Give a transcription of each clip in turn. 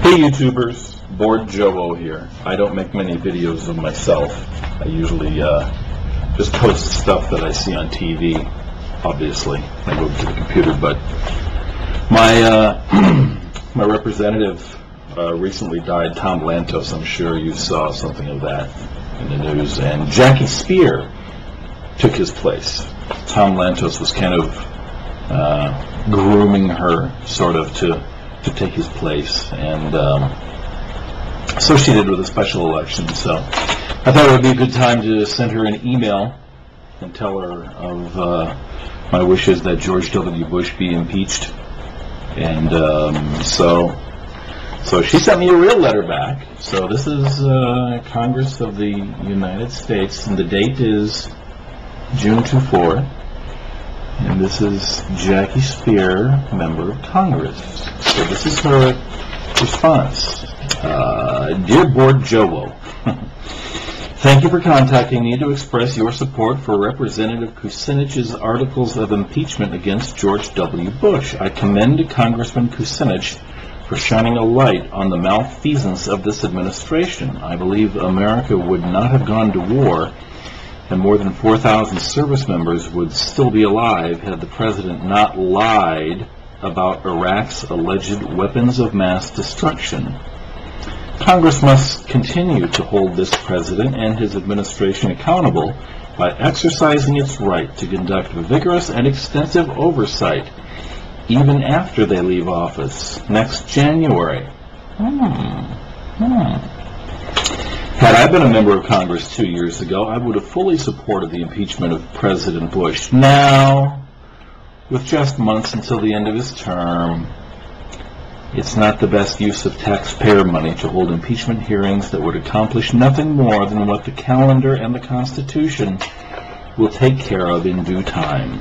Hey YouTubers, Bored Joe here. I don't make many videos of myself. I usually just post stuff that I see on TV, obviously. I go to the computer, but my my representative recently died, Tom Lantos. I'm sure you saw something of that in the news. And Jackie Speier took his place. Tom Lantos was kind of grooming her, sort of, to take his place, and so she did with a special election. So I thought it would be a good time to send her an email and tell her of my wishes that George W. Bush be impeached. And so she sent me a real letter back. So this is Congress of the United States, and the date is June 24. And this is Jackie Speier, member of Congress. So this is her response. Dear Bored Joe, thank you for contacting me to express your support for Representative Kucinich's articles of impeachment against George W. Bush. I commend Congressman Kucinich for shining a light on the malfeasance of this administration. I believe America would not have gone to war, and more than 4,000 service members would still be alive had the president not lied about Iraq's alleged weapons of mass destruction. Congress must continue to hold this president and his administration accountable by exercising its right to conduct vigorous and extensive oversight even after they leave office next January. Had I been a member of Congress 2 years ago, I would have fully supported the impeachment of President Bush. Now, with just months until the end of his term, it's not the best use of taxpayer money to hold impeachment hearings that would accomplish nothing more than what the calendar and the Constitution will take care of in due time.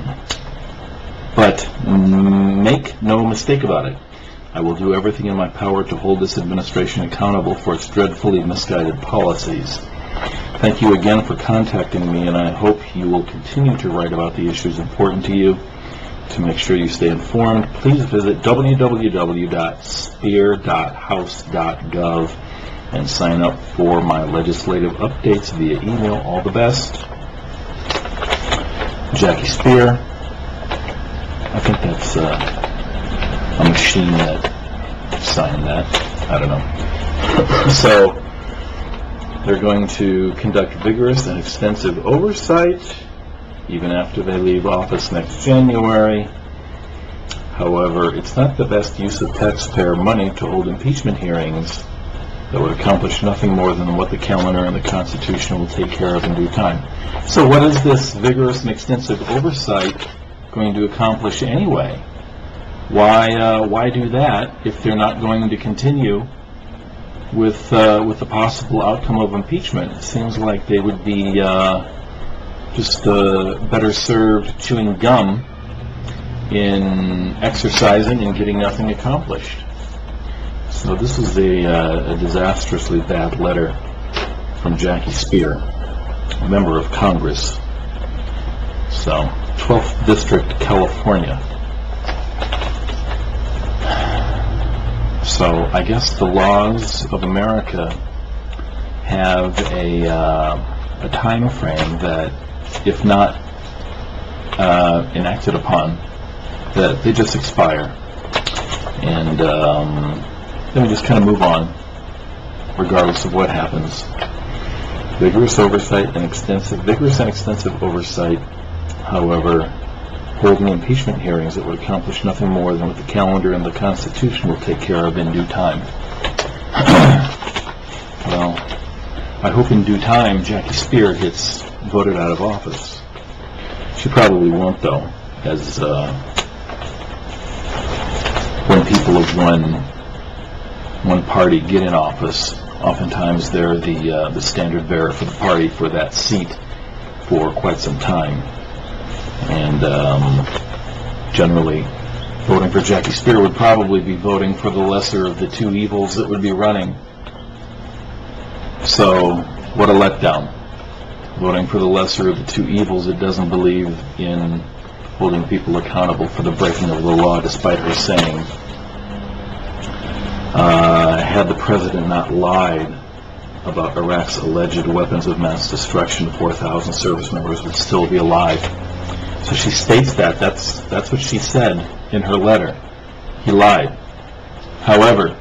But make no mistake about it, I will do everything in my power to hold this administration accountable for its dreadfully misguided policies. Thank you again for contacting me, and I hope you will continue to write about the issues important to you. To make sure you stay informed, please visit www.speier.house.gov and sign up for my legislative updates via email. All the best. Jackie Speier. I think that's a machine that signed that. I don't know. So they're going to conduct vigorous and extensive oversight even after they leave office next January. However, it's not the best use of taxpayer money to hold impeachment hearings that would accomplish nothing more than what the calendar and the Constitution will take care of in due time. So what is this vigorous and extensive oversight going to accomplish anyway? Why do that if they're not going to continue with the possible outcome of impeachment? It seems like they would be just better served chewing gum in exercising and getting nothing accomplished. So this is a disastrously bad letter from Jackie Speier, a member of Congress. So 12th District, California. So I guess the laws of America have a time frame that, if not enacted upon, that they just expire. And then we just kind of move on, regardless of what happens. Vigorous and extensive oversight. However, holding impeachment hearings that would accomplish nothing more than what the calendar and the Constitution will take care of in due time. Well, I hope in due time Jackie Speier gets voted out of office. She probably won't, though, as when people of one party get in office, oftentimes they're the standard bearer for the party for that seat for quite some time. And generally, voting for Jackie Speier would probably be voting for the lesser of the two evils that would be running. So, what a letdown. Voting for the lesser of the two evils that doesn't believe in holding people accountable for the breaking of the law, despite her saying had the president not lied about Iraq's alleged weapons of mass destruction, 4,000 service members would still be alive. So she states that. That's what she said in her letter. He lied. However,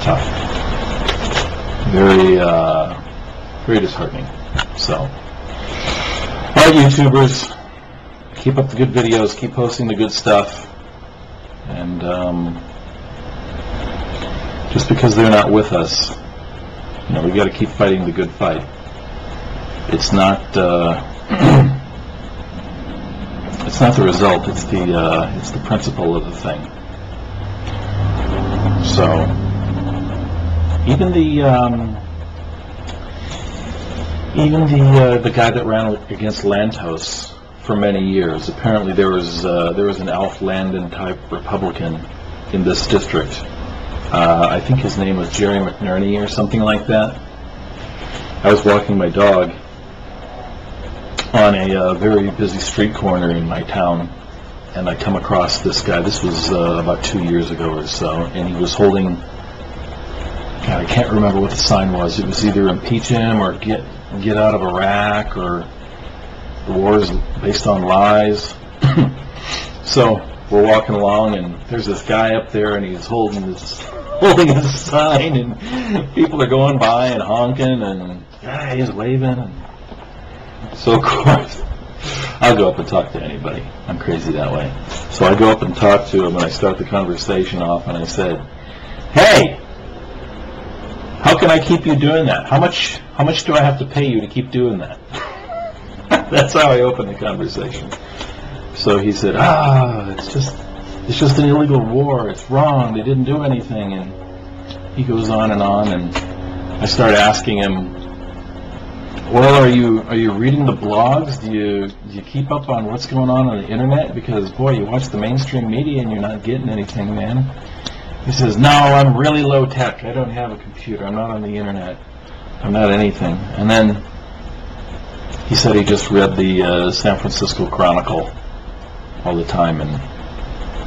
tough. Very, very disheartening. So, all right, YouTubers, keep up the good videos, keep posting the good stuff, and just because they're not with us, we got to keep fighting the good fight. It's not it's not the result, it's the principle of the thing. So even the guy that ran against Lantos for many years, apparently there was an Alf Landon type Republican in this district. I think his name was Jerry McNerney or something like that. I was walking my dog on a very busy street corner in my town, and I come across this guy. This was about 2 years ago or so, and he was holding, God, I can't remember what the sign was. It was either impeach him or get out of Iraq, or the war is based on lies. So we're walking along, and there's this guy up there, and he's holding his sign, and people are going by and honking, and he's waving. And so of course, I'll go up and talk to anybody. I'm crazy that way. So I go up and talk to him, and I start the conversation off, and I said, "Hey, how can I keep you doing that? How much do I have to pay you to keep doing that?" That's how I opened the conversation. So he said, it's just an illegal war. It's wrong. They didn't do anything. And he goes on, and I start asking him, well, are you reading the blogs? Do you keep up on what's going on the internet? Because, boy, you watch the mainstream media and you're not getting anything, man. He says, no, I'm really low tech. I don't have a computer. I'm not on the internet. I'm not anything. And then he said he just read the San Francisco Chronicle all the time and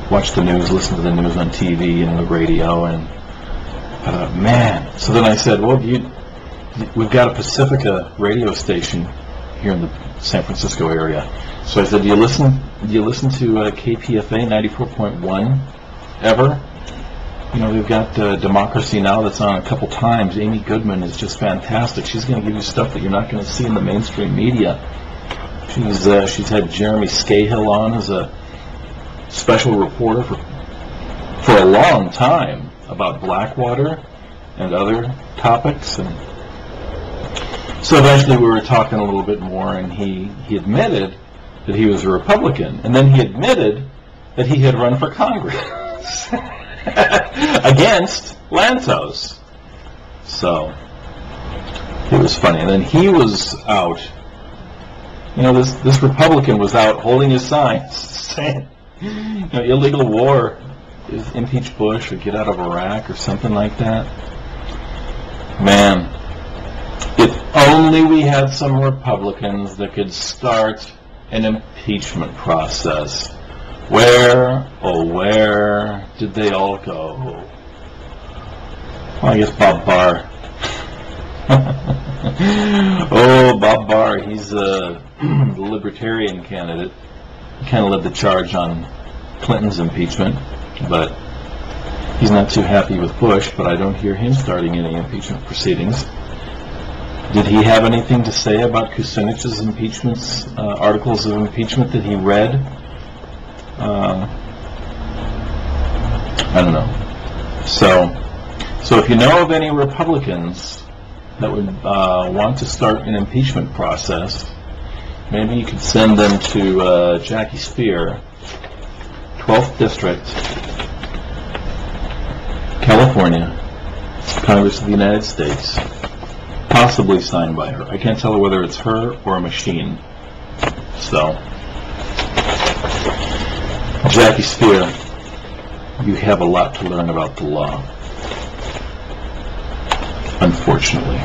watched the news, listened to the news on TV and the radio, and I thought, man. So then I said, well, we've got a Pacifica radio station here in the San Francisco area. So I said, do you listen to KPFA 94.1 ever? We've got Democracy Now! That's on a couple times. Amy Goodman is just fantastic. She's going to give you stuff that you're not going to see in the mainstream media. She's had Jeremy Scahill on as a special reporter for a long time about Blackwater and other topics. And so eventually we were talking a little bit more, and he admitted that he was a Republican, and then he admitted that he had run for Congress against Lantos. So it was funny. And then he was out. This Republican was out holding his signs saying, illegal war is impeach Bush or get out of Iraq or something like that. Man, if only we had some Republicans that could start an impeachment process. Where, oh where did they all go? Well, I guess Bob Barr. Oh, Bob Barr, he's the Libertarian candidate. He kind of led the charge on Clinton's impeachment, but he's not too happy with Bush, but I don't hear him starting any impeachment proceedings. Did he have anything to say about Kucinich's impeachments, articles of impeachment that he read? I don't know. So if you know of any Republicans that would want to start an impeachment process, maybe you could send them to Jackie Speier, 12th District, California, Congress of the United States, possibly signed by her. I can't tell whether it's her or a machine. So, Jackie Speier, you have a lot to learn about the law, unfortunately.